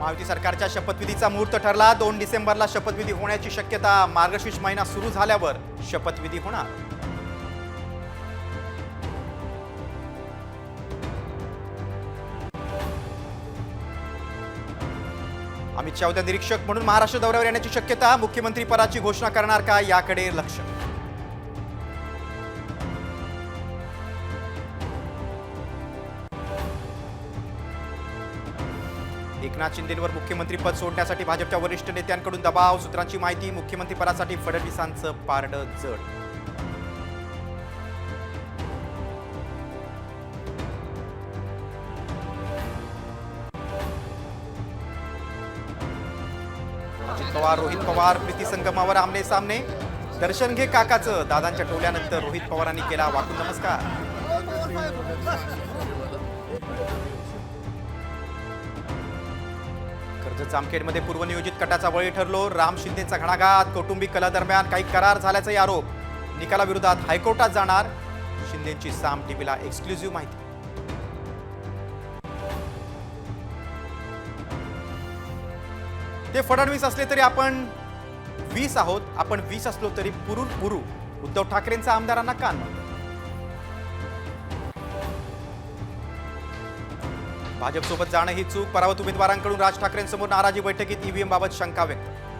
महायुती सरकारच्या शपथविधीचा मुहूर्त ठरला। 2 डिसेंबरला शपथविधी होण्याची शक्यता। मार्गशीर्ष महिना सुरू झाल्यावर शपथविधी होणार। अमित शाह उद्या निरीक्षक म्हणून महाराष्ट्र दौऱ्यावर येण्याची शक्यता। मुख्यमंत्री पदाची घोषणा करणार का याकडे लक्ष। एकनाथ शिंदेंवर मुख्यमंत्री पद सोडण्यासाठी भाजपच्या वरिष्ठ नेत्यांकडून दबाव। सूत्रांची माहिती, मुख्यमंत्री पदासाठी फडणवीसांचं पारडं जड। अजित पवार, रोहित पवार प्रीती संगमावर आमने सामने। दर्शन घे काकाचं। दादांच्या टोल्यानंतर रोहित पवारांनी केला वाकून नमस्कार। कर्जत जामखेडमध्ये पूर्वनियोजित कटाचा बळी ठरलो। राम शिंदेचा घणाघात। कौटुंबिक कलहादरम्यान काही करार झाल्याचाही आरोप। निकालाविरोधात हायकोर्टात जाणार। शिंदेची साम टीव्हीला एक्सक्लुझिव्ह माहिती। ते फडणवीस असले तरी आपण 20 आहोत, आपण 20 असलो तरी पुरू। उद्धव ठाकरेंचा आमदारांना कान। भाजपसोबत जाणं ही चूक। पराभूत उमेदवारांकडून राज ठाकरेंसमोर नाराजी। बैठकीत ईव्हीएम बाबत शंका व्यक्त।